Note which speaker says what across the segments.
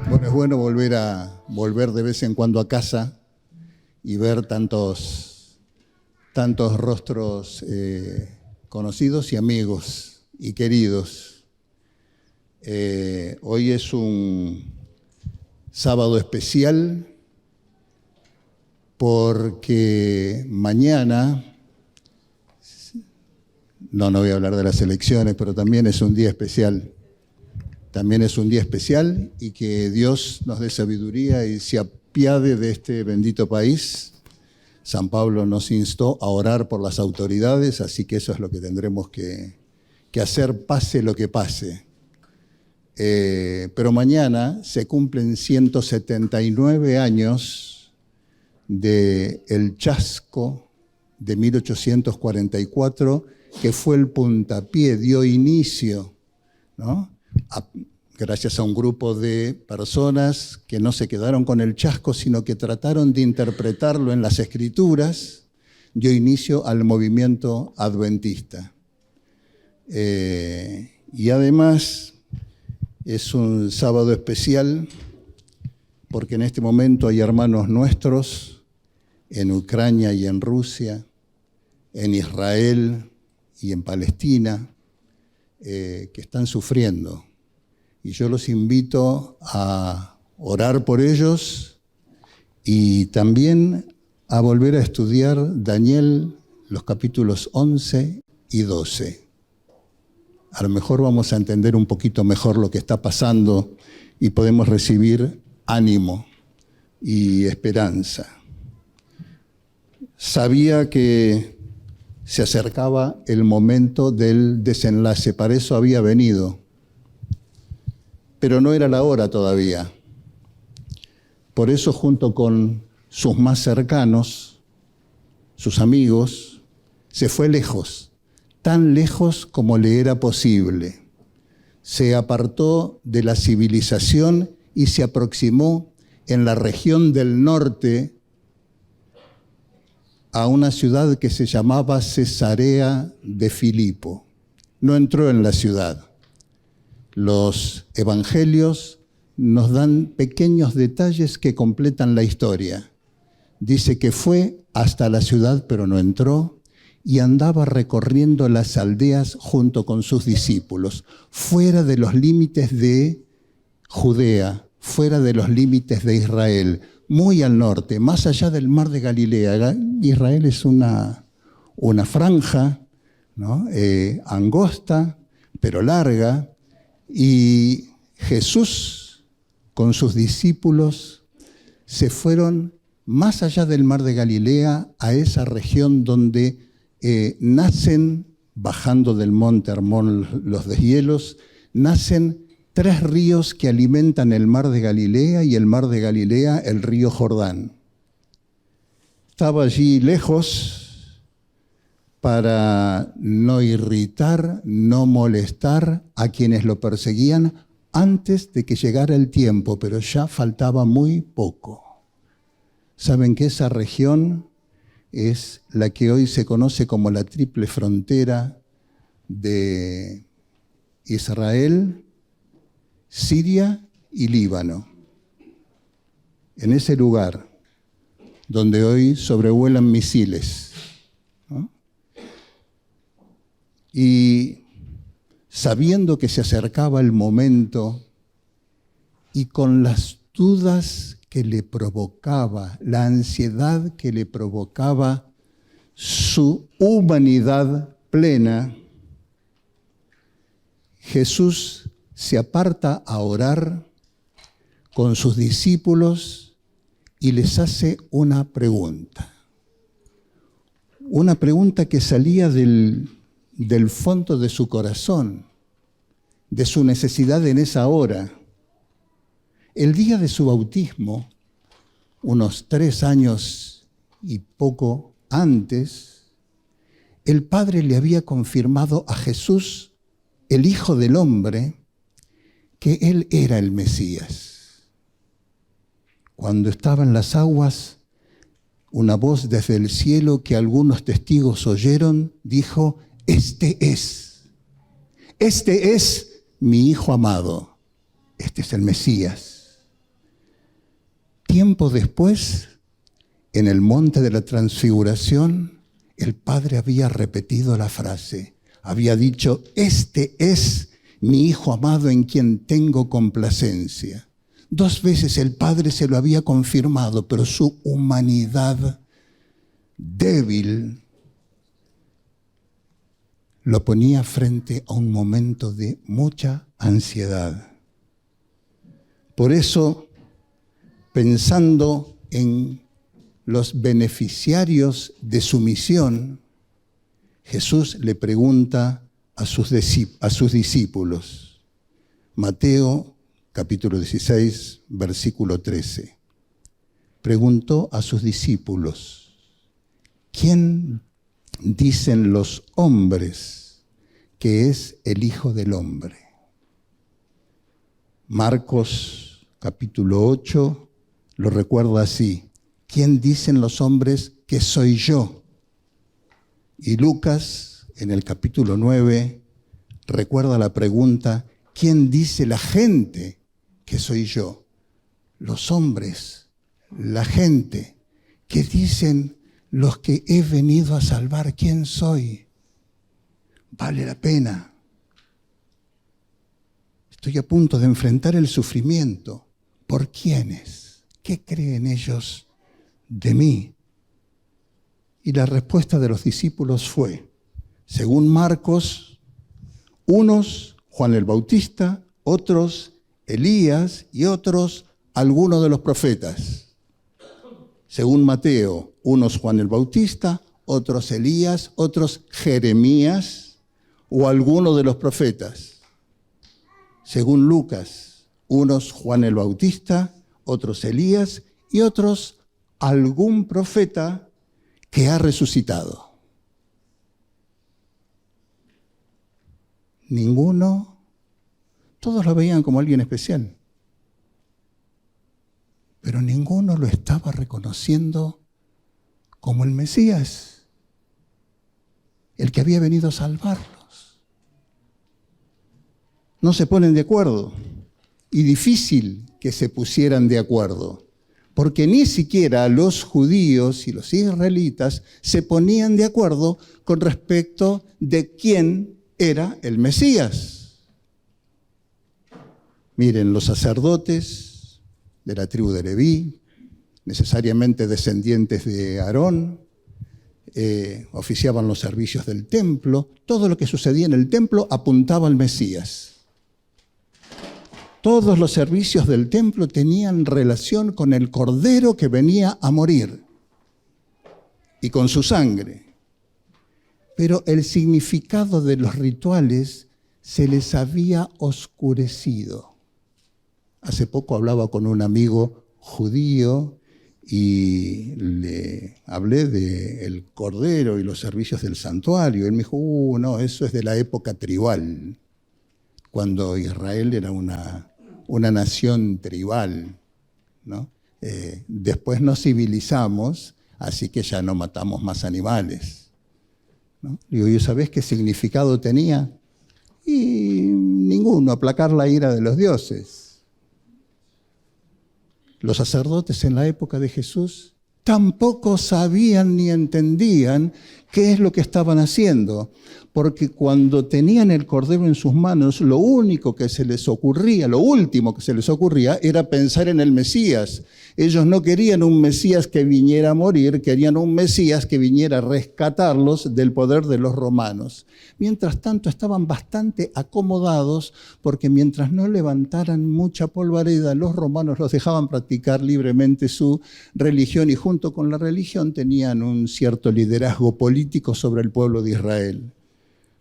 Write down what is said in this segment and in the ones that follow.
Speaker 1: Bueno, es bueno volver de vez en cuando a casa y ver tantos rostros conocidos y amigos y queridos. Hoy es un sábado especial porque mañana, no voy a hablar de las elecciones, pero también es un día especial. También es un día especial y que Dios nos dé sabiduría y se apiade de este bendito país. San Pablo nos instó a orar por las autoridades, así que eso es lo que tendremos que hacer, pase lo que pase. Pero mañana se cumplen 179 años del chasco de 1844, que fue el puntapié, dio inicio, ¿no? Gracias a un grupo de personas que no se quedaron con el chasco, sino que trataron de interpretarlo en las Escrituras, dio inicio al movimiento adventista. Y además es un sábado especial porque en este momento hay hermanos nuestros en Ucrania y en Rusia, en Israel y en Palestina, que están sufriendo. Y yo los invito a orar por ellos y también a volver a estudiar Daniel, los capítulos 11 y 12. A lo mejor vamos a entender un poquito mejor lo que está pasando y podemos recibir ánimo y esperanza. Sabía que se acercaba el momento del desenlace, para eso había venido. Pero no era la hora todavía. Por eso, junto con sus más cercanos, sus amigos, se fue lejos, tan lejos como le era posible. Se apartó de la civilización y se aproximó en la región del norte a una ciudad que se llamaba Cesarea de Filipo. No entró en la ciudad. Los evangelios nos dan pequeños detalles que completan la historia. Dice que fue hasta la ciudad, pero no entró, y andaba recorriendo las aldeas junto con sus discípulos, fuera de los límites de Judea, fuera de los límites de Israel, muy al norte, más allá del mar de Galilea. Israel es una franja, ¿no? Angosta, pero larga. Y Jesús con sus discípulos se fueron más allá del mar de Galilea a esa región donde nacen, bajando del monte Hermón los deshielos, nacen 3 ríos que alimentan el mar de Galilea y el mar de Galilea el río Jordán. Estaba allí lejos para no irritar, no molestar a quienes lo perseguían antes de que llegara el tiempo, pero ya faltaba muy poco. Saben que esa región es la que hoy se conoce como la triple frontera de Israel, Siria y Líbano. En ese lugar donde hoy sobrevuelan misiles, ¿no? Y sabiendo que se acercaba el momento y con las dudas que le provocaba, la ansiedad que le provocaba su humanidad plena, Jesús se aparta a orar con sus discípulos y les hace una pregunta. Una pregunta que salía del fondo de su corazón, de su necesidad en esa hora. El día de su bautismo, unos 3 años y poco antes, el Padre le había confirmado a Jesús, el Hijo del Hombre, que Él era el Mesías. Cuando estaba en las aguas, una voz desde el cielo que algunos testigos oyeron dijo: Este es mi Hijo amado, este es el Mesías. Tiempo después, en el monte de la Transfiguración, el Padre había repetido la frase. Había dicho, este es mi Hijo amado en quien tengo complacencia. 2 veces el Padre se lo había confirmado, pero su humanidad débil lo ponía frente a un momento de mucha ansiedad. Por eso, pensando en los beneficiarios de su misión, Jesús le pregunta a sus discípulos. Mateo, capítulo 16, versículo 13. Preguntó a sus discípulos, ¿quién dicen los hombres que es el Hijo del Hombre? Marcos, capítulo 8, lo recuerda así. ¿Quién dicen los hombres que soy yo? Y Lucas, en el capítulo 9, recuerda la pregunta, ¿quién dice la gente que soy yo? Los hombres, la gente, ¿qué dicen los que he venido a salvar? ¿Quién soy? Vale la pena. Estoy a punto de enfrentar el sufrimiento. ¿Por quiénes? ¿Qué creen ellos de mí? Y la respuesta de los discípulos fue, según Marcos, unos Juan el Bautista, otros Elías y otros algunos de los profetas. Según Mateo, unos Juan el Bautista, otros Elías, otros Jeremías o alguno de los profetas. Según Lucas, unos Juan el Bautista, otros Elías y otros algún profeta que ha resucitado. Ninguno, todos lo veían como alguien especial, pero ninguno lo estaba reconociendo como el Mesías, el que había venido a salvarlos. No se ponen de acuerdo, y difícil que se pusieran de acuerdo, porque ni siquiera los judíos y los israelitas se ponían de acuerdo con respecto de quién era el Mesías. Miren, los sacerdotes de la tribu de Leví, necesariamente descendientes de Aarón, oficiaban los servicios del templo. Todo lo que sucedía en el templo apuntaba al Mesías. Todos los servicios del templo tenían relación con el Cordero que venía a morir y con su sangre. Pero el significado de los rituales se les había oscurecido. Hace poco hablaba con un amigo judío y le hablé del Cordero y los servicios del santuario. Él me dijo, no, eso es de la época tribal, cuando Israel era una nación tribal, ¿no? Después nos civilizamos, así que ya no matamos más animales, ¿no? Digo, ¿y sabés qué significado tenía? Y ninguno, aplacar la ira de los dioses. Los sacerdotes en la época de Jesús tampoco sabían ni entendían qué es lo que estaban haciendo, porque cuando tenían el cordero en sus manos, lo único que se les ocurría, lo último que se les ocurría era pensar en el Mesías. Ellos no querían un Mesías que viniera a morir, querían un Mesías que viniera a rescatarlos del poder de los romanos. Mientras tanto estaban bastante acomodados, porque mientras no levantaran mucha polvareda, los romanos los dejaban practicar libremente su religión y junto con la religión tenían un cierto liderazgo político sobre el pueblo de Israel.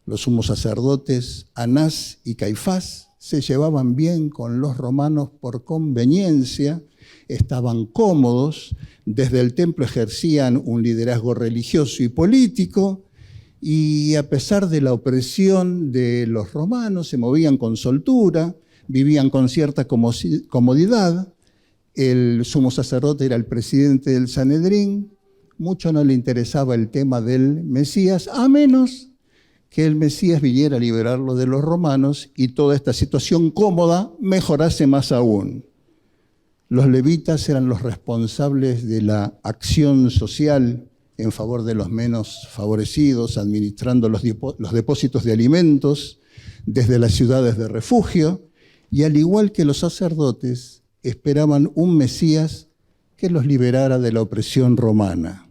Speaker 1: Los sumos sacerdotes Anás y Caifás se llevaban bien con los romanos por conveniencia, estaban cómodos, desde el templo ejercían un liderazgo religioso y político, y a pesar de la opresión de los romanos, se movían con soltura, vivían con cierta comodidad. El sumo sacerdote era el presidente del Sanedrín, mucho no le interesaba el tema del Mesías, a menos que el Mesías viniera a liberarlo de los romanos y toda esta situación cómoda mejorase más aún. Los levitas eran los responsables de la acción social en favor de los menos favorecidos, administrando los depósitos de alimentos desde las ciudades de refugio, y al igual que los sacerdotes, esperaban un Mesías que los liberara de la opresión romana.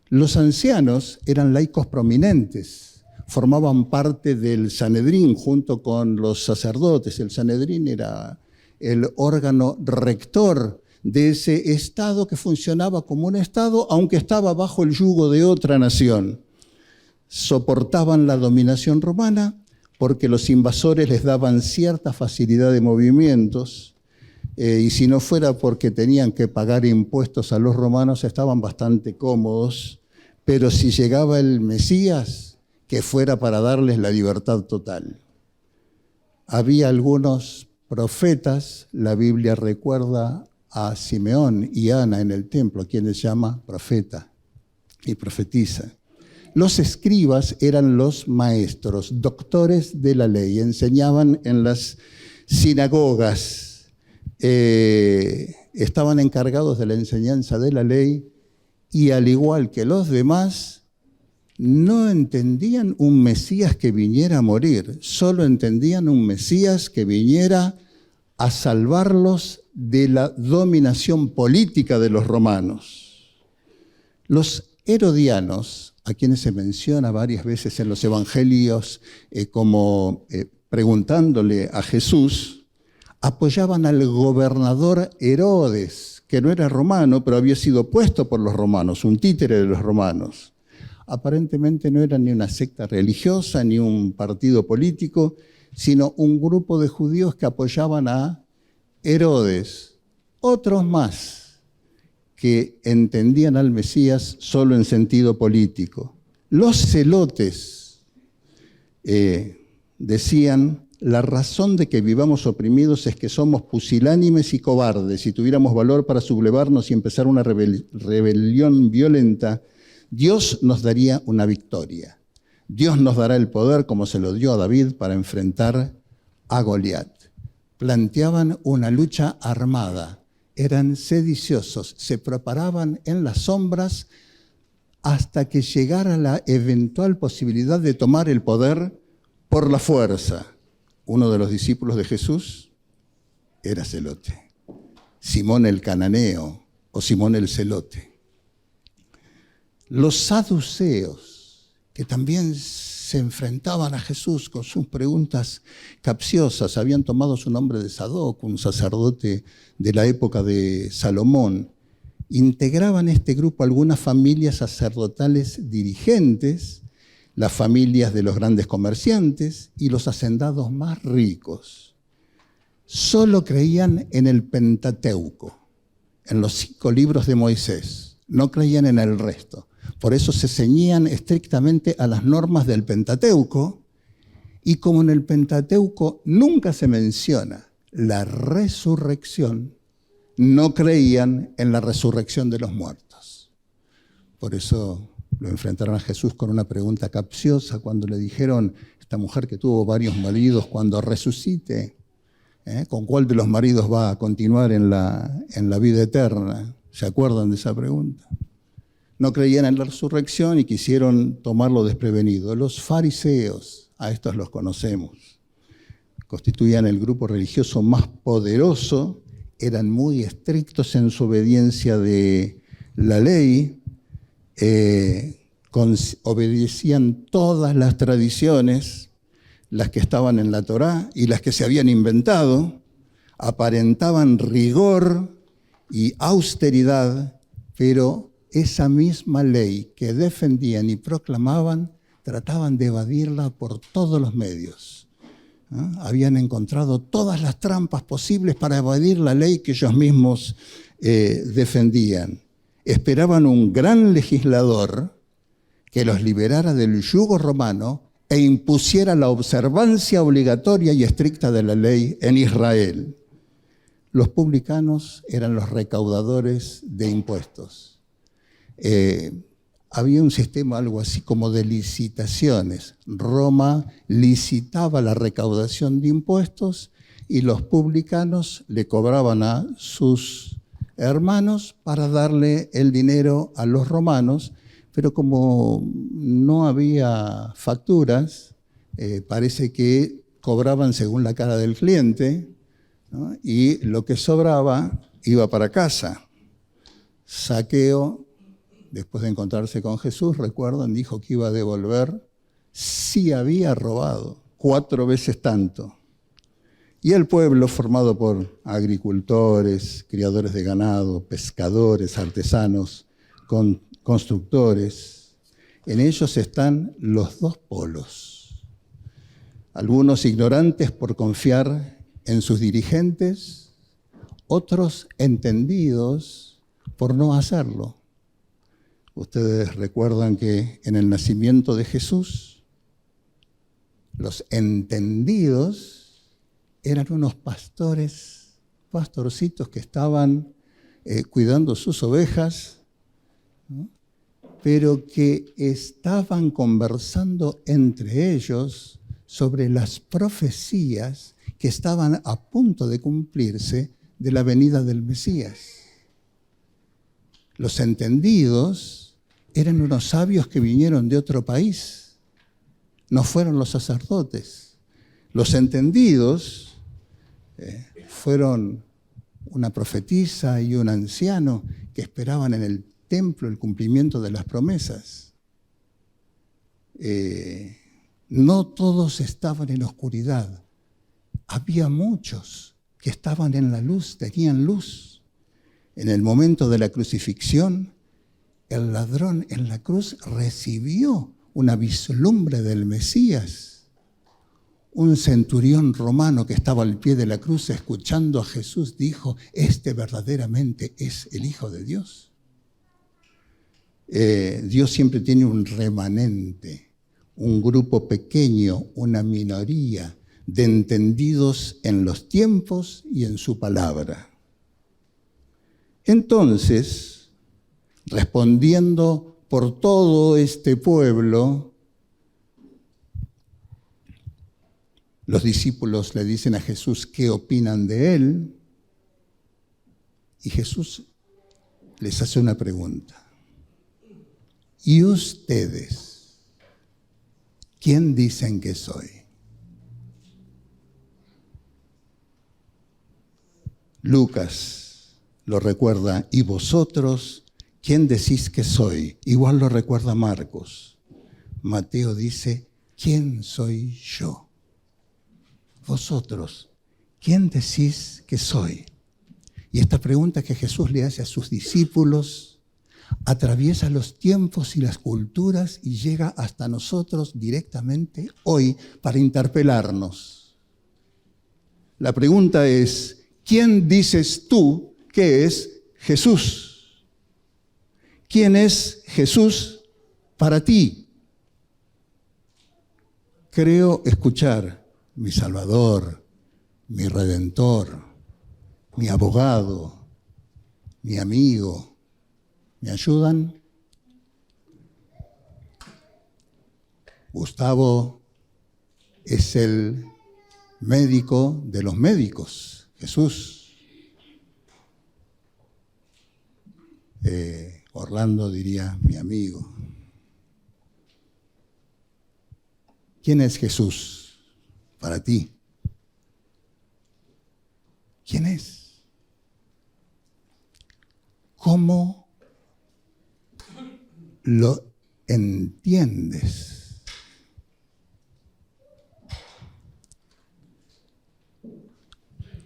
Speaker 1: Los ancianos eran laicos prominentes, formaban parte del Sanedrín junto con los sacerdotes. El Sanedrín era el órgano rector de ese estado que funcionaba como un estado, aunque estaba bajo el yugo de otra nación. Soportaban la dominación romana porque los invasores les daban cierta facilidad de movimientos, y si no fuera porque tenían que pagar impuestos a los romanos, estaban bastante cómodos, pero si llegaba el Mesías, que fuera para darles la libertad total. Había algunos profetas, la Biblia recuerda a Simeón y Ana en el templo, a quienes llama profeta y profetisa. Los escribas eran los maestros, doctores de la ley, enseñaban en las sinagogas, estaban encargados de la enseñanza de la ley y al igual que los demás, no entendían un Mesías que viniera a morir, solo entendían un Mesías que viniera a salvarlos de la dominación política de los romanos. Los herodianos, a quienes se menciona varias veces en los evangelios como preguntándole a Jesús, apoyaban al gobernador Herodes, que no era romano, pero había sido puesto por los romanos, un títere de los romanos. Aparentemente no era ni una secta religiosa, ni un partido político, sino un grupo de judíos que apoyaban a Herodes. Otros más que entendían al Mesías solo en sentido político. Los celotes decían: la razón de que vivamos oprimidos es que somos pusilánimes y cobardes. Si tuviéramos valor para sublevarnos y empezar una rebelión violenta, Dios nos daría una victoria. Dios nos dará el poder, como se lo dio a David, para enfrentar a Goliat. Planteaban una lucha armada, eran sediciosos, se preparaban en las sombras hasta que llegara la eventual posibilidad de tomar el poder por la fuerza. Uno de los discípulos de Jesús era celote, Simón el cananeo o Simón el celote. Los saduceos, que también se enfrentaban a Jesús con sus preguntas capciosas, habían tomado su nombre de Sadoc, un sacerdote de la época de Salomón. Integraban este grupo algunas familias sacerdotales dirigentes, las familias de los grandes comerciantes y los hacendados más ricos. Solo creían en el Pentateuco, en los 5 libros de Moisés, no creían en el resto. Por eso se ceñían estrictamente a las normas del Pentateuco, y como en el Pentateuco nunca se menciona la resurrección, no creían en la resurrección de los muertos. Por eso lo enfrentaron a Jesús con una pregunta capciosa cuando le dijeron: esta mujer que tuvo varios maridos, cuando resucite, ¿con cuál de los maridos va a continuar en la vida eterna? ¿Se acuerdan de esa pregunta? No creían en la resurrección y quisieron tomarlo desprevenido. Los fariseos, a estos los conocemos, constituían el grupo religioso más poderoso, eran muy estrictos en su obediencia de la ley, obedecían todas las tradiciones, las que estaban en la Torá y las que se habían inventado, aparentaban rigor y austeridad, pero esa misma ley que defendían y proclamaban, trataban de evadirla por todos los medios. Habían encontrado todas las trampas posibles para evadir la ley que ellos mismos defendían. Esperaban un gran legislador que los liberara del yugo romano e impusiera la observancia obligatoria y estricta de la ley en Israel. Los publicanos eran los recaudadores de impuestos. Había un sistema algo así como de licitaciones. Roma licitaba la recaudación de impuestos y los publicanos le cobraban a sus hermanos para darle el dinero a los romanos, pero como no había facturas, parece que cobraban según la cara del cliente, ¿no? Y lo que sobraba iba para casa. Zaqueo, después de encontrarse con Jesús, recuerdan, dijo que iba a devolver si había robado 4 veces tanto. Y el pueblo, formado por agricultores, criadores de ganado, pescadores, artesanos, constructores, en ellos están los dos polos. Algunos ignorantes por confiar en sus dirigentes, otros entendidos por no hacerlo. Ustedes recuerdan que en el nacimiento de Jesús, los entendidos eran unos pastorcitos que estaban cuidando sus ovejas, ¿no? Pero que estaban conversando entre ellos sobre las profecías que estaban a punto de cumplirse de la venida del Mesías. Los entendidos eran unos sabios que vinieron de otro país, no fueron los sacerdotes. Los entendidos fueron una profetisa y un anciano que esperaban en el templo el cumplimiento de las promesas. No todos estaban en oscuridad. Había muchos que estaban en la luz, tenían luz. En el momento de la crucifixión, el ladrón en la cruz recibió una vislumbre del Mesías. Un centurión romano que estaba al pie de la cruz escuchando a Jesús dijo, este verdaderamente es el Hijo de Dios. Dios siempre tiene un remanente, un grupo pequeño, una minoría de entendidos en los tiempos y en su palabra. Entonces, respondiendo por todo este pueblo, los discípulos le dicen a Jesús qué opinan de él, y Jesús les hace una pregunta. ¿Y ustedes quién dicen que soy? Lucas lo recuerda, ¿y vosotros quién decís que soy? Igual lo recuerda Marcos. Mateo dice, ¿quién soy yo? Vosotros, ¿quién decís que soy? Y esta pregunta que Jesús le hace a sus discípulos atraviesa los tiempos y las culturas y llega hasta nosotros directamente hoy para interpelarnos. La pregunta es, ¿quién dices tú que es Jesús? ¿Quién es Jesús para ti? Creo escuchar mi Salvador, mi Redentor, mi abogado, mi amigo. ¿Me ayudan? Gustavo es el médico de los médicos, Jesús. Orlando diría, mi amigo. ¿Quién es Jesús para ti? ¿Quién es? ¿Cómo lo entiendes?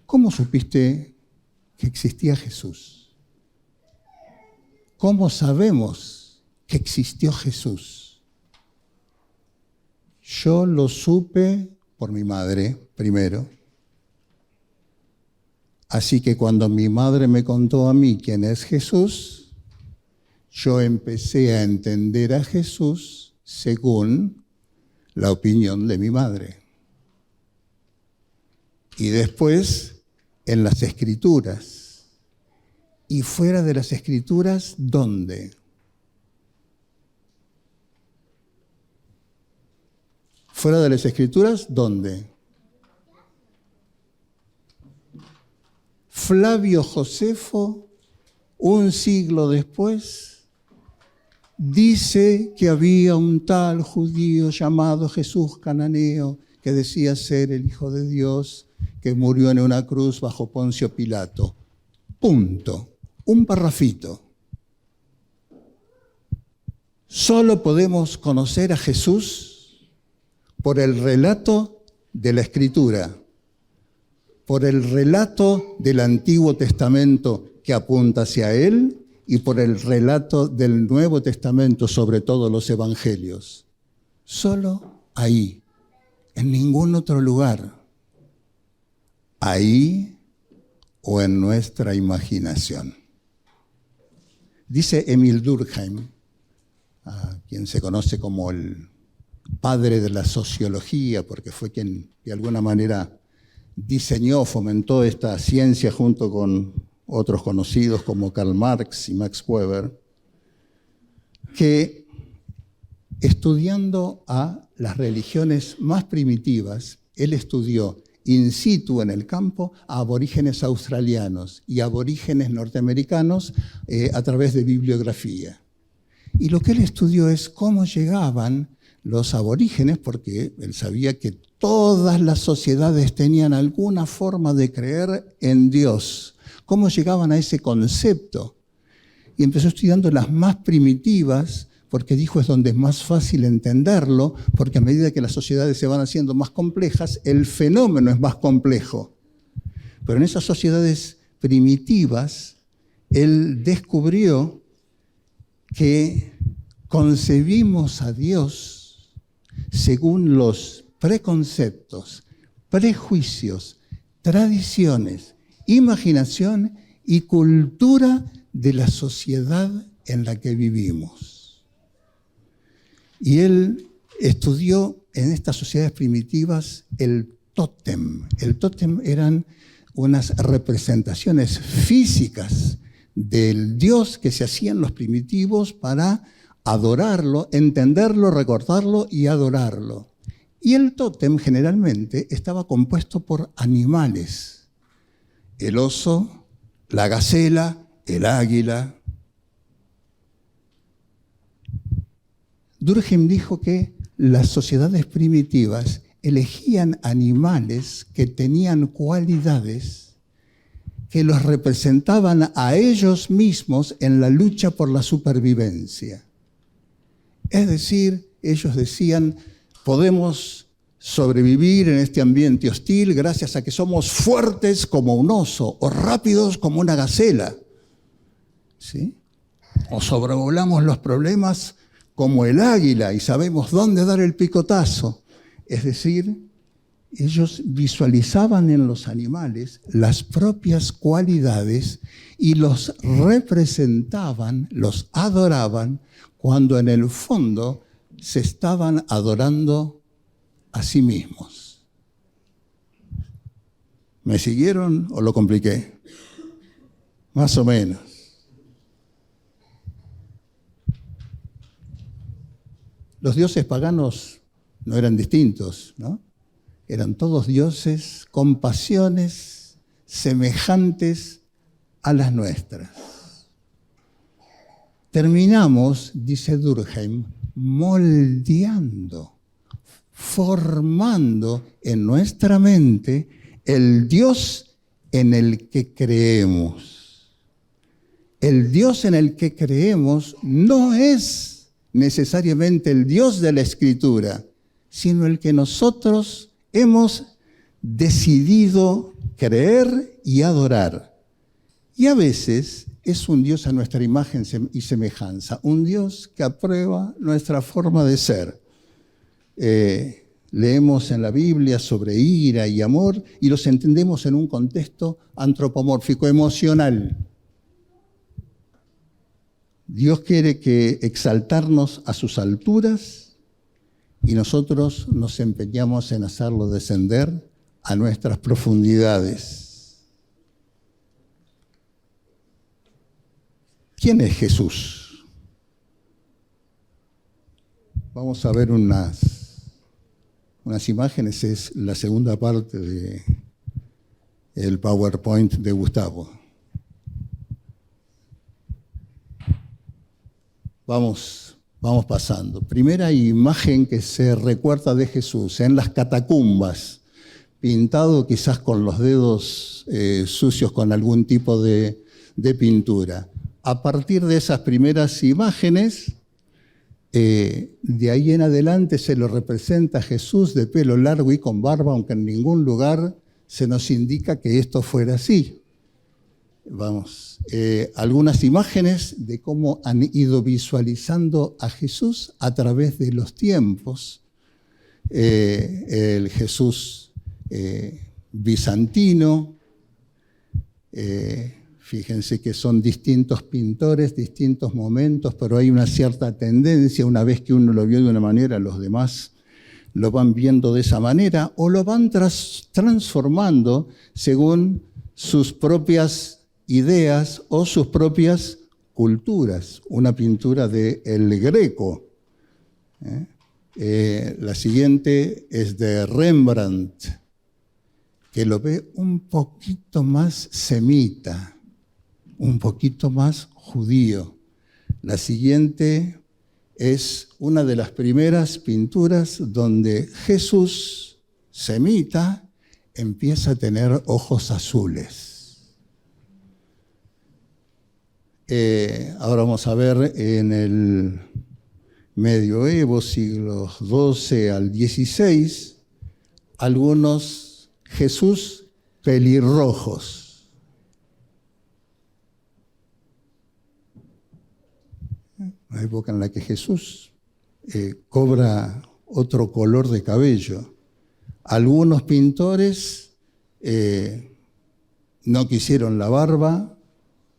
Speaker 1: ¿Cómo supiste que existía Jesús? ¿Cómo sabemos que existió Jesús? Yo lo supe por mi madre primero. Así que cuando mi madre me contó a mí quién es Jesús, yo empecé a entender a Jesús según la opinión de mi madre. Y después en las Escrituras. Y fuera de las Escrituras, ¿dónde? Fuera de las Escrituras, ¿dónde? Flavio Josefo, un siglo después, dice que había un tal judío llamado Jesús Cananeo que decía ser el Hijo de Dios, que murió en una cruz bajo Poncio Pilato. Punto. Un parrafito. Solo podemos conocer a Jesús por el relato de la Escritura, por el relato del Antiguo Testamento que apunta hacia Él y por el relato del Nuevo Testamento, sobre todo los Evangelios. Solo ahí, en ningún otro lugar. Ahí o en nuestra imaginación. Dice Emil Durkheim, a quien se conoce como el padre de la sociología, porque fue quien de alguna manera diseñó, fomentó esta ciencia junto con otros conocidos como Karl Marx y Max Weber, que estudiando a las religiones más primitivas, él estudió in situ en el campo a aborígenes australianos y aborígenes norteamericanos a través de bibliografía. Y lo que él estudió es cómo llegaban los aborígenes, porque él sabía que todas las sociedades tenían alguna forma de creer en Dios. ¿Cómo llegaban a ese concepto? Y empezó estudiando las más primitivas, porque dijo es donde es más fácil entenderlo, porque a medida que las sociedades se van haciendo más complejas, el fenómeno es más complejo. Pero en esas sociedades primitivas, él descubrió que concebimos a Dios según los preconceptos, prejuicios, tradiciones, imaginación y cultura de la sociedad en la que vivimos. Y él estudió en estas sociedades primitivas el tótem. El tótem eran unas representaciones físicas del Dios que se hacían los primitivos para adorarlo, entenderlo, recordarlo y adorarlo. Y el tótem generalmente estaba compuesto por animales. El oso, la gacela, el águila. Durkheim dijo que las sociedades primitivas elegían animales que tenían cualidades que los representaban a ellos mismos en la lucha por la supervivencia. Es decir, ellos decían, podemos sobrevivir en este ambiente hostil gracias a que somos fuertes como un oso o rápidos como una gacela, ¿sí? O sobrevolamos los problemas como el águila y sabemos dónde dar el picotazo. Es decir, ellos visualizaban en los animales las propias cualidades y los representaban, los adoraban, cuando en el fondo se estaban adorando a sí mismos. ¿Me siguieron o lo compliqué? Más o menos. Los dioses paganos no eran distintos, ¿no? Eran todos dioses con pasiones semejantes a las nuestras. Terminamos, dice Durkheim, moldeando, formando en nuestra mente el Dios en el que creemos. El Dios en el que creemos no es necesariamente el Dios de la Escritura, sino el que nosotros hemos decidido creer y adorar. Y a veces es un Dios a nuestra imagen y semejanza, un Dios que aprueba nuestra forma de ser. Leemos en la Biblia sobre ira y amor y los entendemos en un contexto antropomórfico, emocional. Dios quiere que exaltarnos a sus alturas y nosotros nos empeñamos en hacerlo descender a nuestras profundidades. ¿Quién es Jesús? Vamos a ver unas imágenes, es la segunda parte el PowerPoint de Gustavo. Vamos pasando. Primera imagen que se recuerda de Jesús en las catacumbas, pintado quizás con los dedos sucios con algún tipo de pintura. A partir de esas primeras imágenes, de ahí en adelante se lo representa a Jesús de pelo largo y con barba, aunque en ningún lugar se nos indica que esto fuera así. Algunas imágenes de cómo han ido visualizando a Jesús a través de los tiempos. El Jesús bizantino, fíjense que son distintos pintores, distintos momentos, pero hay una cierta tendencia. Una vez que uno lo vio de una manera, los demás lo van viendo de esa manera o lo van transformando según sus propias ideas o sus propias culturas. Una pintura de El Greco. La siguiente es de Rembrandt, que lo ve un poquito más semita, un poquito más judío. La siguiente es una de las primeras pinturas donde Jesús, semita, empieza a tener ojos azules. Ahora vamos a ver en el medioevo, siglos XII al XVI, algunos Jesús pelirrojos. Una época en la que Jesús cobra otro color de cabello. Algunos pintores no quisieron la barba,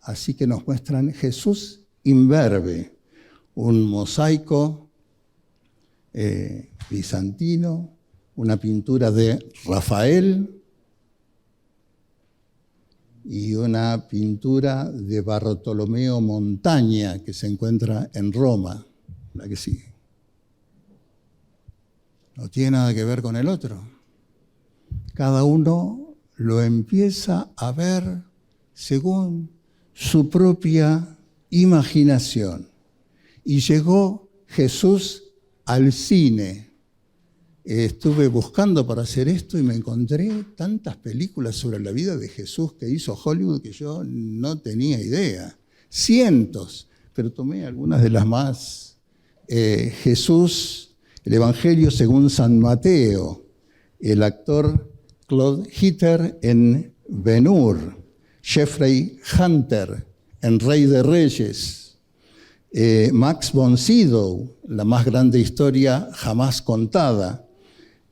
Speaker 1: así que nos muestran Jesús imberbe, un mosaico bizantino, una pintura de Rafael y una pintura de Bartolomeo Montaña que se encuentra en Roma, la que sigue. No tiene nada que ver con el otro. Cada uno lo empieza a ver según su propia imaginación. Y llegó Jesús al cine. Estuve buscando para hacer esto y me encontré tantas películas sobre la vida de Jesús que hizo Hollywood que yo no tenía idea. Cientos, pero tomé algunas de las más. Jesús, el Evangelio según San Mateo, el actor Claude Hitter en Ben-Hur, Jeffrey Hunter en Rey de Reyes, Max von Sydow, la más grande historia jamás contada,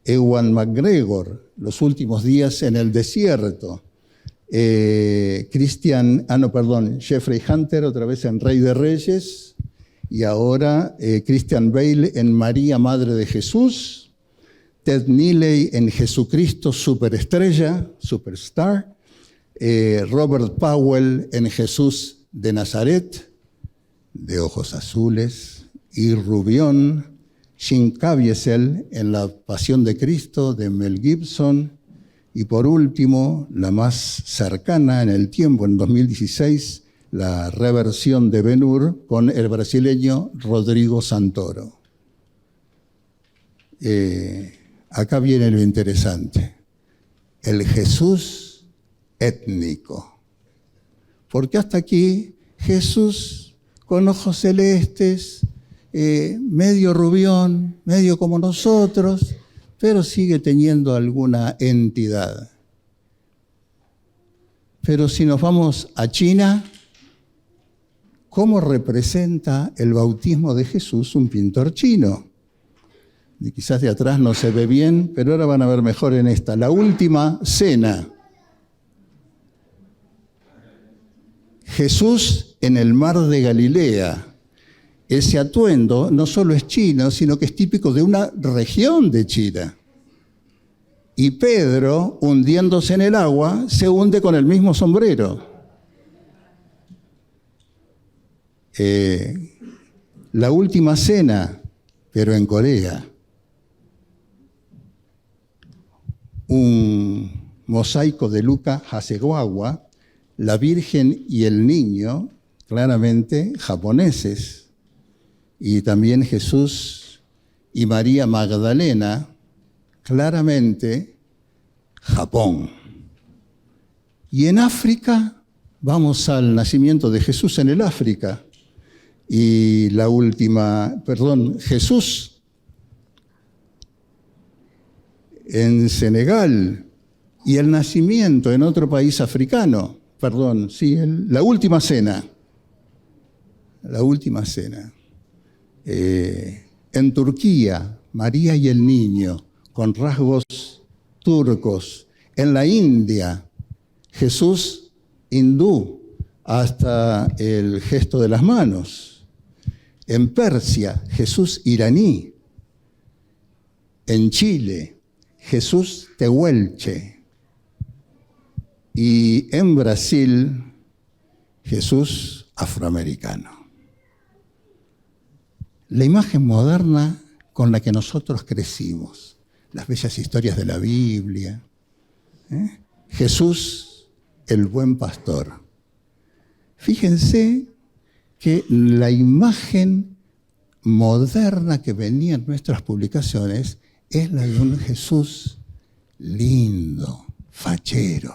Speaker 1: Ewan McGregor, Los últimos días en el desierto, Jeffrey Hunter otra vez en Rey de Reyes y ahora Christian Bale en María, Madre de Jesús, Ted Neely en Jesucristo Superestrella, Superstar, Robert Powell en Jesús de Nazaret, de ojos azules y rubión, Jim Caviezel en La Pasión de Cristo de Mel Gibson y por último, la más cercana en el tiempo, en 2016, la reversión de Ben-Hur con el brasileño Rodrigo Santoro. Acá viene lo interesante, el Jesús étnico. Porque hasta aquí Jesús con ojos celestes, medio rubión, medio como nosotros, pero sigue teniendo alguna entidad. Pero si nos vamos a China, ¿cómo representa el bautismo de Jesús un pintor chino? Y quizás de atrás no se ve bien, pero ahora van a ver mejor en esta. La última cena. Jesús en el mar de Galilea. Ese atuendo no solo es chino, sino que es típico de una región de China. Y Pedro, hundiéndose en el agua, se hunde con el mismo sombrero. La última cena, pero en Corea. Un mosaico de Luca Hasegawa, la Virgen y el Niño, claramente japoneses, y también Jesús y María Magdalena, claramente Japón. Y en África, vamos al nacimiento de Jesús en el África, y Jesús en Senegal, y el nacimiento en otro país africano, la última cena. La última cena. En Turquía, María y el Niño, con rasgos turcos. En la India, Jesús hindú, hasta el gesto de las manos. En Persia, Jesús iraní. En Chile, Jesús tehuelche. Y en Brasil, Jesús afroamericano. La imagen moderna con la que nosotros crecimos, las bellas historias de la Biblia, Jesús, el buen pastor. Fíjense que la imagen moderna que venía en nuestras publicaciones es la de un Jesús lindo, fachero.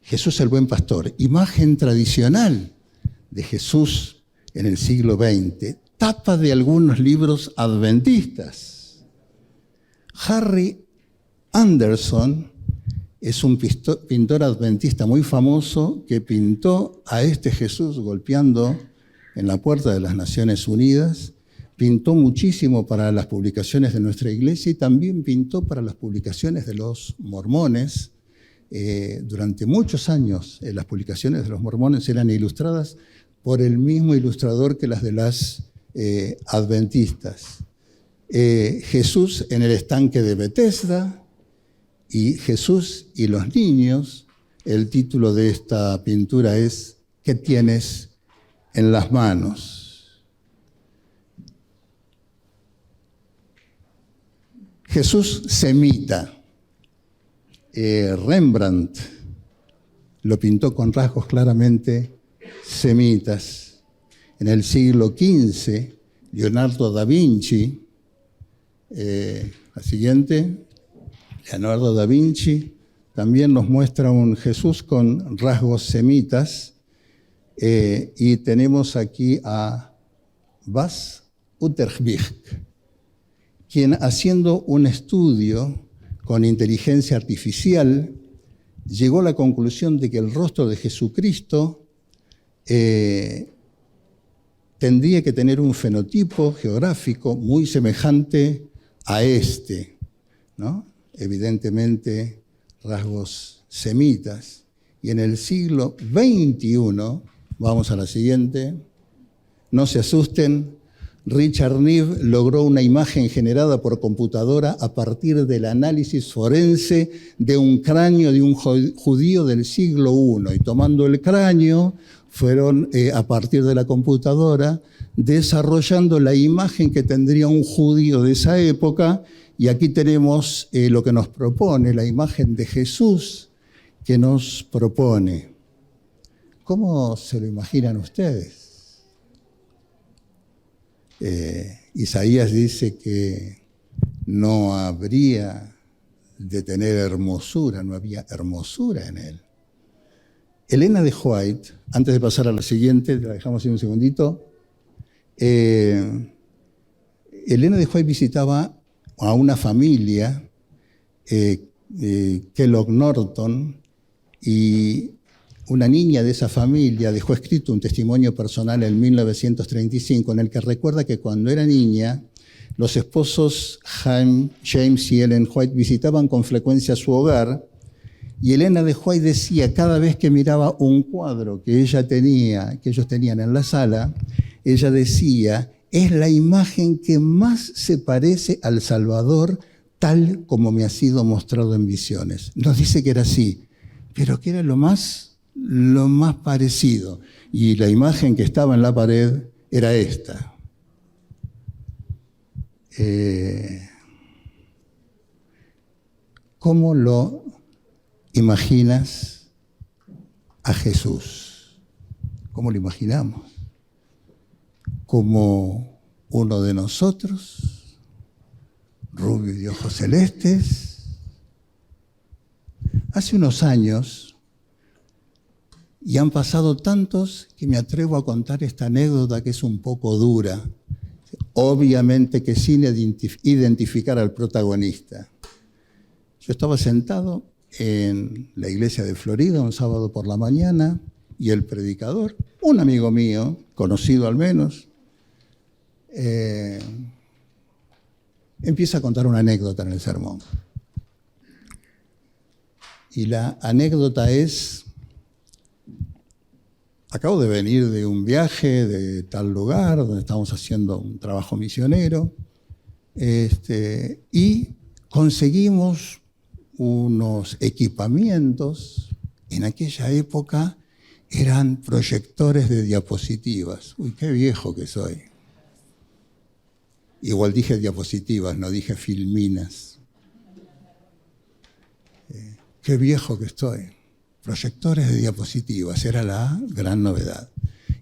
Speaker 1: Jesús el buen pastor, imagen tradicional de Jesús en el siglo XX, tapa de algunos libros adventistas. Harry Anderson es un pintor adventista muy famoso que pintó a este Jesús golpeando en la puerta de las Naciones Unidas, pintó muchísimo para las publicaciones de nuestra iglesia y también pintó para las publicaciones de los mormones. Durante muchos años las publicaciones de los mormones eran ilustradas por el mismo ilustrador que las de las adventistas. Jesús en el estanque de Bethesda y Jesús y los niños. El título de esta pintura es ¿Qué tienes en las manos? Jesús semita. Rembrandt lo pintó con rasgos claramente semitas. En el siglo XV, Leonardo da Vinci, la siguiente, Leonardo da Vinci también nos muestra un Jesús con rasgos semitas, y tenemos aquí a Bas Uterwijk, quien haciendo un estudio con inteligencia artificial, llegó a la conclusión de que el rostro de Jesucristo tendría que tener un fenotipo geográfico muy semejante a este, ¿no? Evidentemente, rasgos semitas. Y en el siglo XXI, vamos a la siguiente, no se asusten, Richard Neve logró una imagen generada por computadora a partir del análisis forense de un cráneo de un judío del siglo I. Y tomando el cráneo, fueron a partir de la computadora desarrollando la imagen que tendría un judío de esa época. Y aquí tenemos lo que nos propone, la imagen de Jesús que nos propone. ¿Cómo se lo imaginan ustedes? Isaías dice que no habría de tener hermosura, no había hermosura en él. Elena de White, antes de pasar a la siguiente, la dejamos un segundito. Elena de White visitaba a una familia, Kellogg Norton, y una niña de esa familia dejó escrito un testimonio personal en 1935 en el que recuerda que cuando era niña, los esposos James y Ellen White visitaban con frecuencia su hogar y Elena de White decía, cada vez que miraba un cuadro que ellos tenían en la sala, ella decía, es la imagen que más se parece al Salvador tal como me ha sido mostrado en visiones. Nos dice que era así, pero que era lo más parecido. Y la imagen que estaba en la pared era esta. ¿Cómo lo imaginas a Jesús? ¿Cómo lo imaginamos? ¿Como uno de nosotros, rubio y de ojos celestes? Hace unos años, y han pasado tantos que me atrevo a contar esta anécdota que es un poco dura, obviamente que sin identificar al protagonista. Yo estaba sentado en la iglesia de Florida un sábado por la mañana y el predicador, un amigo mío, conocido al menos, empieza a contar una anécdota en el sermón. Y la anécdota es: acabo de venir de un viaje de tal lugar donde estamos haciendo un trabajo misionero, y conseguimos unos equipamientos. En aquella época eran proyectores de diapositivas. Uy, qué viejo que soy. Igual dije diapositivas, no dije filminas. Qué viejo que estoy. Proyectores de diapositivas, era la gran novedad.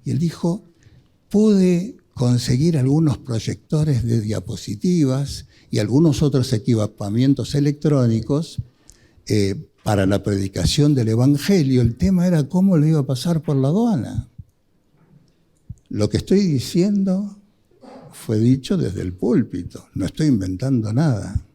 Speaker 1: Y él dijo: pude conseguir algunos proyectores de diapositivas y algunos otros equipamientos electrónicos para la predicación del Evangelio. El tema era cómo le iba a pasar por la aduana. Lo que estoy diciendo fue dicho desde el púlpito, no estoy inventando nada.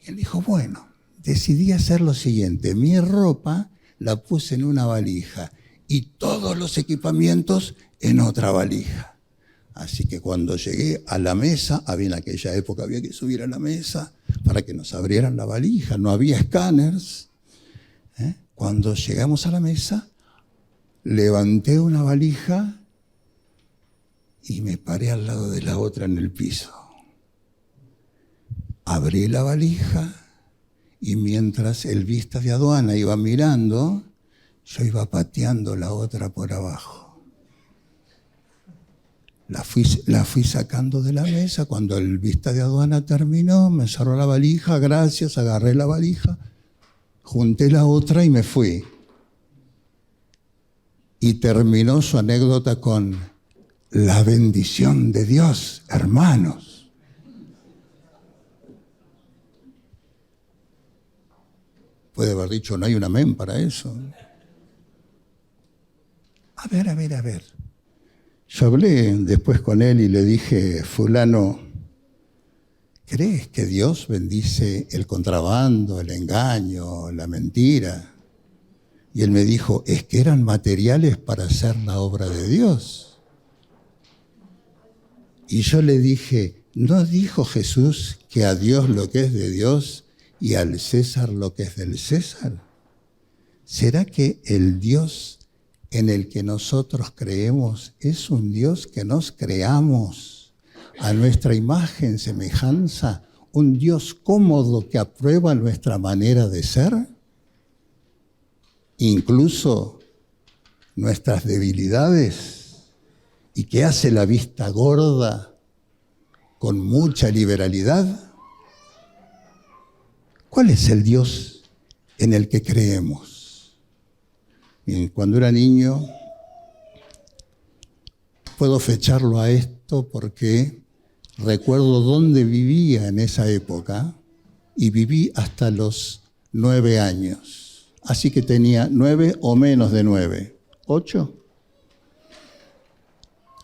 Speaker 1: Y él dijo: bueno, decidí hacer lo siguiente, mi ropa la puse en una valija y todos los equipamientos en otra valija. Así que cuando llegué a la mesa, en aquella época había que subir a la mesa para que nos abrieran la valija, no había escáneres. Cuando llegamos a la mesa, levanté una valija y me paré al lado de la otra en el piso. Abrí la valija y mientras el vista de aduana iba mirando, yo iba pateando la otra por abajo. La fui sacando de la mesa. Cuando el vista de aduana terminó, me cerró la valija, gracias, agarré la valija, junté la otra y me fui. Y terminó su anécdota con: la bendición de Dios, hermanos. Puede haber dicho: no hay un amén para eso. A ver. Yo hablé después con él y le dije: fulano, ¿crees que Dios bendice el contrabando, el engaño, la mentira? Y él me dijo: es que eran materiales para hacer la obra de Dios. Y yo le dije: ¿no dijo Jesús que a Dios lo que es de Dios y al César lo que es del César? ¿Será que el Dios en el que nosotros creemos es un Dios que nos creamos a nuestra imagen, semejanza, un Dios cómodo que aprueba nuestra manera de ser? Incluso nuestras debilidades, y que hace la vista gorda con mucha liberalidad. ¿Cuál es el Dios en el que creemos? Bien, cuando era niño, puedo fecharlo a esto porque recuerdo dónde vivía en esa época y viví hasta los 9 años. Así que tenía 9 o menos de 9, 8.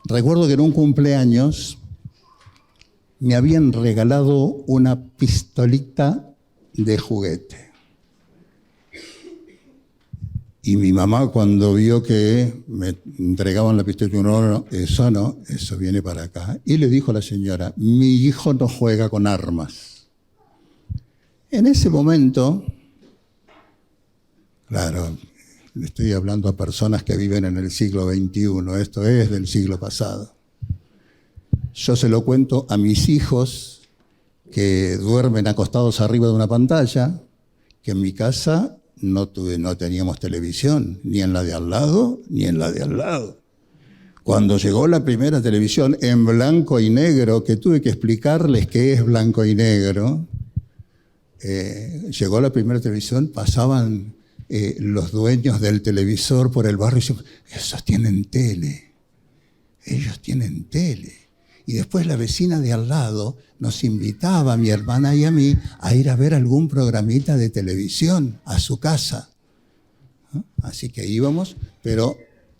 Speaker 1: Recuerdo que en un cumpleaños me habían regalado una pistolita de juguete. Y mi mamá, cuando vio que me entregaban la pistola, no, eso viene para acá. Y le dijo a la señora: mi hijo no juega con armas. En ese momento, claro, le estoy hablando a personas que viven en el siglo XXI, esto es del siglo pasado. Yo se lo cuento a mis hijos que duermen acostados arriba de una pantalla, que en mi casa no teníamos televisión, ni en la de al lado, ni en la de al lado. Cuando llegó la primera televisión en blanco y negro, que tuve que explicarles qué es blanco y negro, llegó la primera televisión, pasaban los dueños del televisor por el barrio y decían, esos tienen tele, ellos tienen tele. Y después la vecina de al lado nos invitaba, a mi hermana y a mí, a ir a ver algún programita de televisión a su casa. ¿No? Así que íbamos, pero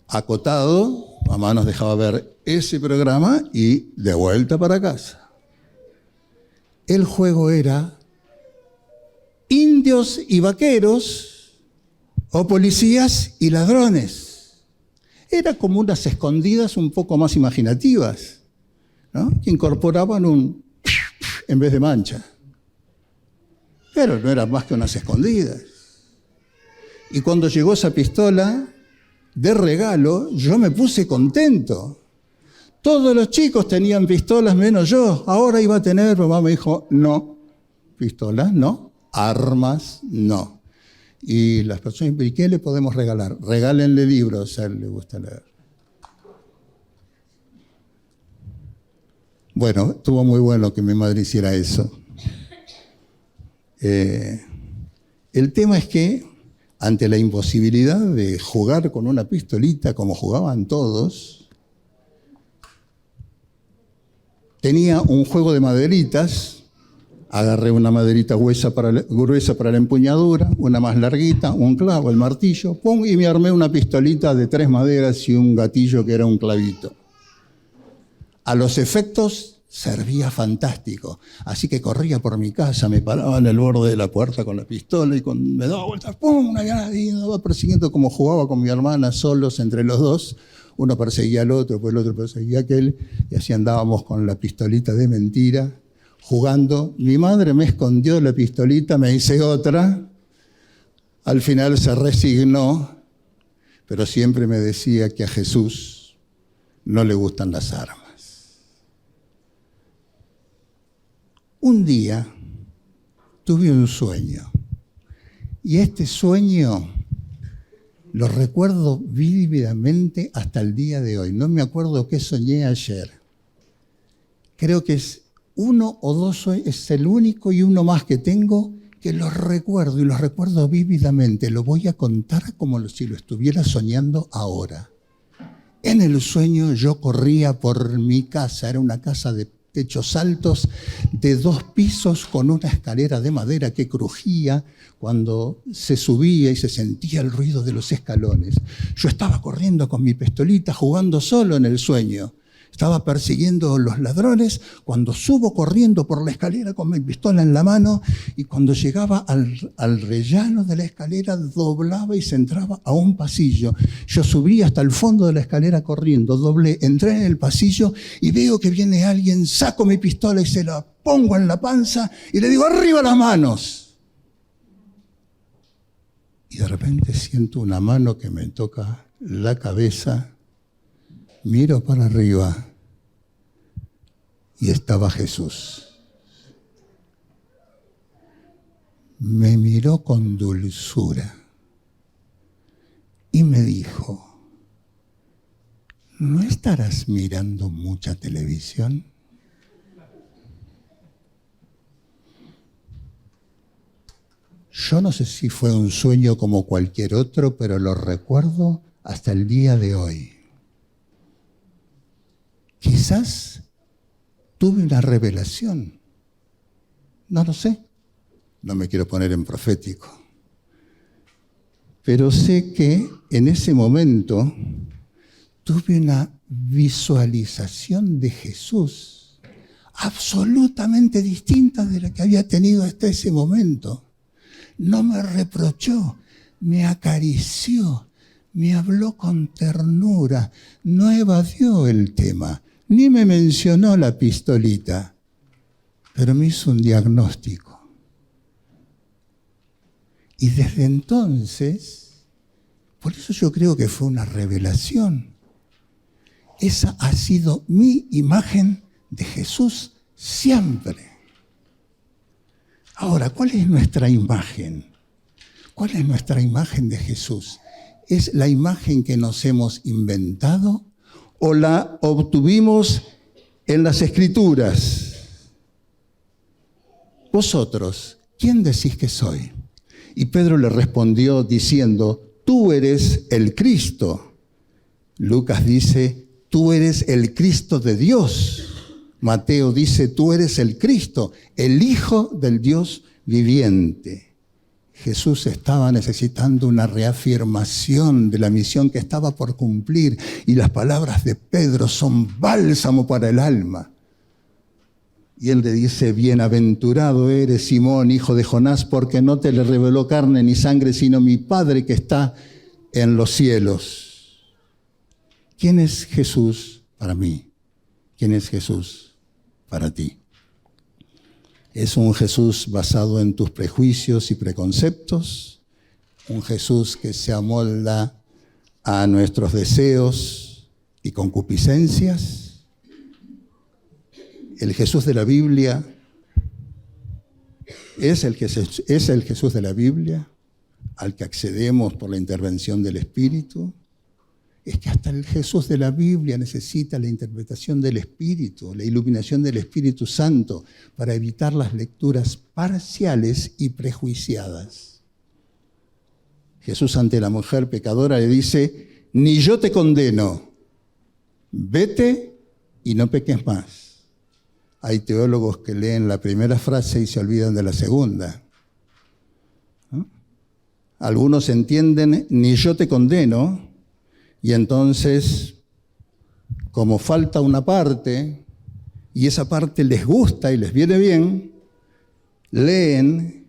Speaker 1: acotado, mamá nos dejaba ver ese programa y de vuelta para casa. El juego era indios y vaqueros o policías y ladrones. Era como unas escondidas un poco más imaginativas, ¿no? Que incorporaban un en vez de mancha. Pero no eran más que unas escondidas. Y cuando llegó esa pistola de regalo, yo me puse contento. Todos los chicos tenían pistolas menos yo. Ahora iba a tener, mamá me dijo, no, pistolas no, armas no. Y las personas, ¿y qué le podemos regalar? Regálenle libros, a él le gusta leer. Bueno, estuvo muy bueno que mi madre hiciera eso. El tema es que, ante la imposibilidad de jugar con una pistolita como jugaban todos, tenía un juego de maderitas. Agarré una maderita gruesa para la empuñadura, una más larguita, un clavo, el martillo, pum, y me armé una pistolita de 3 maderas y un gatillo que era un clavito. A los efectos servía fantástico. Así que corría por mi casa, me paraba en el borde de la puerta con la pistola y cuando me daba vueltas, ¡pum!, una granada y me iba persiguiendo como jugaba con mi hermana solos entre los dos. Uno perseguía al otro, pues el otro perseguía a aquel, y así andábamos con la pistolita de mentira, jugando. Mi madre me escondió la pistolita, me hice otra. Al final se resignó, pero siempre me decía que a Jesús no le gustan las armas. Un día tuve un sueño, y este sueño lo recuerdo vívidamente hasta el día de hoy. No me acuerdo qué soñé ayer. Creo que es uno o dos sueños, es el único y uno más que tengo que los recuerdo, y los recuerdo vívidamente. Lo voy a contar como si lo estuviera soñando ahora. En el sueño yo corría por mi casa, era una casa de techos altos de 2 pisos con una escalera de madera que crujía cuando se subía y se sentía el ruido de los escalones. Yo estaba corriendo con mi pistolita, jugando solo en el sueño. Estaba persiguiendo a los ladrones cuando subo corriendo por la escalera con mi pistola en la mano, y cuando llegaba al rellano de la escalera doblaba y se entraba a un pasillo. Yo subí hasta el fondo de la escalera corriendo, doblé, entré en el pasillo y veo que viene alguien, saco mi pistola y se la pongo en la panza y le digo, ¡arriba las manos! Y de repente siento una mano que me toca la cabeza. Miro para arriba y estaba Jesús. Me miró con dulzura y me dijo, ¿no estarás mirando mucha televisión? Yo no sé si fue un sueño como cualquier otro, pero lo recuerdo hasta el día de hoy. Quizás tuve una revelación. No lo sé. No me quiero poner en profético. Pero sé que en ese momento tuve una visualización de Jesús absolutamente distinta de la que había tenido hasta ese momento. No me reprochó, me acarició, me habló con ternura, no evadió el tema. Ni me mencionó la pistolita, pero me hizo un diagnóstico. Y desde entonces, por eso yo creo que fue una revelación. Esa ha sido mi imagen de Jesús siempre. Ahora, ¿cuál es nuestra imagen? ¿Cuál es nuestra imagen de Jesús? ¿Es la imagen que nos hemos inventado o la obtuvimos en las Escrituras? Vosotros, ¿quién decís que soy? Y Pedro le respondió diciendo, tú eres el Cristo. Lucas dice, tú eres el Cristo de Dios. Mateo dice, tú eres el Cristo, el Hijo del Dios viviente. Jesús estaba necesitando una reafirmación de la misión que estaba por cumplir, y las palabras de Pedro son bálsamo para el alma. Y él le dice, bienaventurado eres, Simón, hijo de Jonás, porque no te le reveló carne ni sangre, sino mi Padre que está en los cielos. ¿Quién es Jesús para mí? ¿Quién es Jesús para ti? ¿Es un Jesús basado en tus prejuicios y preconceptos? ¿Un Jesús que se amolda a nuestros deseos y concupiscencias? El Jesús de la Biblia es el Jesús de la Biblia al que accedemos por la intervención del Espíritu. Es que hasta el Jesús de la Biblia necesita la interpretación del Espíritu, la iluminación del Espíritu Santo, para evitar las lecturas parciales y prejuiciadas. Jesús ante la mujer pecadora le dice, ni yo te condeno, vete y no peques más. Hay teólogos que leen la primera frase y se olvidan de la segunda. ¿No? Algunos entienden, ni yo te condeno, y entonces, como falta una parte, y esa parte les gusta y les viene bien, leen,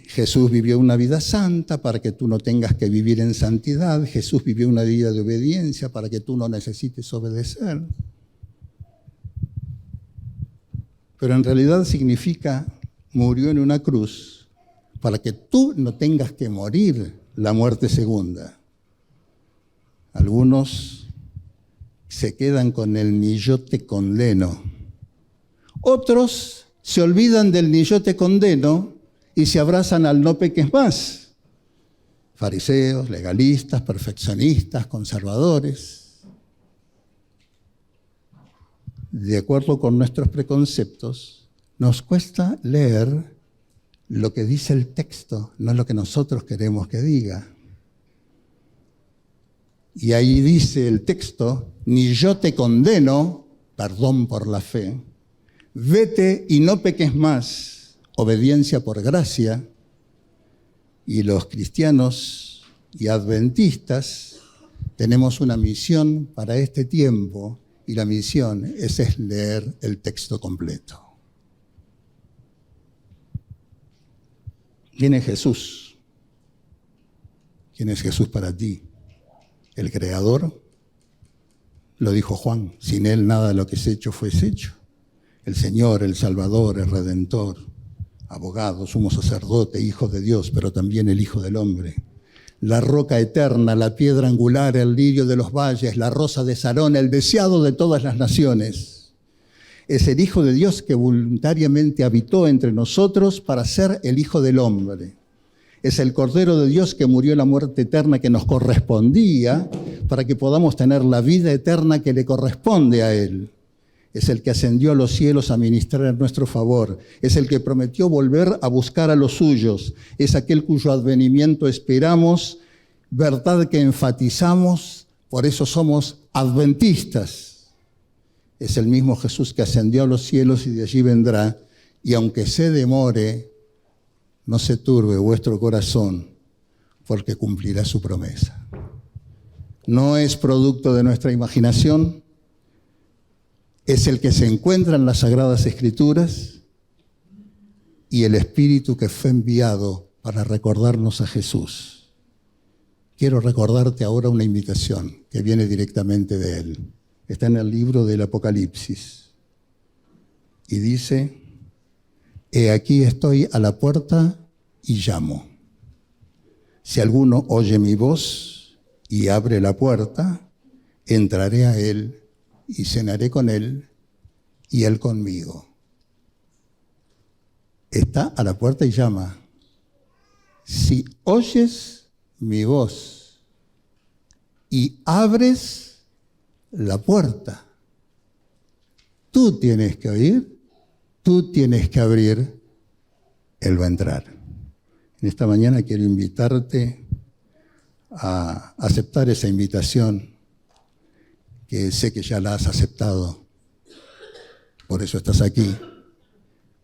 Speaker 1: Jesús vivió una vida santa para que tú no tengas que vivir en santidad, Jesús vivió una vida de obediencia para que tú no necesites obedecer. Pero en realidad significa, murió en una cruz para que tú no tengas que morir la muerte segunda. Algunos se quedan con el ni yo te condeno. Otros se olvidan del ni yo te condeno y se abrazan al no peques más. Fariseos, legalistas, perfeccionistas, conservadores. De acuerdo con nuestros preconceptos, nos cuesta leer lo que dice el texto, no lo que nosotros queremos que diga. Y ahí dice el texto, ni yo te condeno, perdón por la fe, vete y no peques más, obediencia por gracia. Y los cristianos y adventistas tenemos una misión para este tiempo, y la misión es leer el texto completo. ¿Quién es Jesús? ¿Quién es Jesús para ti? El Creador, lo dijo Juan, sin Él nada de lo que es hecho fue hecho. El Señor, el Salvador, el Redentor, abogado, sumo sacerdote, Hijo de Dios, pero también el Hijo del Hombre. La roca eterna, la piedra angular, el lirio de los valles, la rosa de Sarón, el deseado de todas las naciones. Es el Hijo de Dios que voluntariamente habitó entre nosotros para ser el Hijo del Hombre. Es el Cordero de Dios que murió la muerte eterna que nos correspondía para que podamos tener la vida eterna que le corresponde a Él. Es el que ascendió a los cielos a ministrar en nuestro favor. Es el que prometió volver a buscar a los suyos. Es aquel cuyo advenimiento esperamos, verdad que enfatizamos, por eso somos adventistas. Es el mismo Jesús que ascendió a los cielos y de allí vendrá. Y aunque se demore, no se turbe vuestro corazón, porque cumplirá su promesa. No es producto de nuestra imaginación, es el que se encuentra en las Sagradas Escrituras y el Espíritu que fue enviado para recordarnos a Jesús. Quiero recordarte ahora una invitación que viene directamente de Él. Está en el libro del Apocalipsis y dice: he aquí estoy a la puerta y llamo. Si alguno oye mi voz y abre la puerta, entraré a él y cenaré con él y él conmigo. Está a la puerta y llama. Si oyes mi voz y abres la puerta, tú tienes que oír, tú tienes que abrir Él va a entrar. En esta mañana quiero invitarte a aceptar esa invitación, que sé que ya la has aceptado, por eso estás aquí,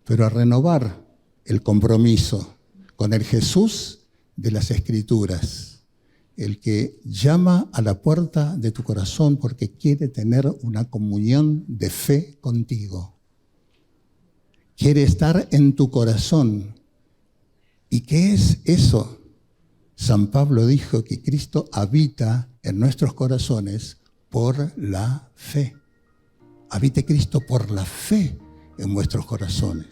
Speaker 1: pero a renovar el compromiso con el Jesús de las Escrituras, el que llama a la puerta de tu corazón porque quiere tener una comunión de fe contigo. Quiere estar en tu corazón. ¿Y qué es eso? San Pablo dijo que Cristo habita en nuestros corazones por la fe. Habite Cristo por la fe en vuestros corazones.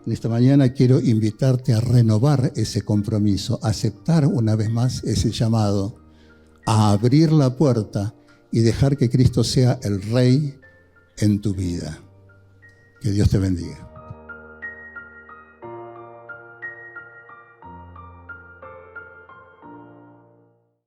Speaker 1: En esta mañana quiero invitarte a renovar ese compromiso, a aceptar una vez más ese llamado, a abrir la puerta y dejar que Cristo sea el Rey en tu vida. Que Dios te bendiga.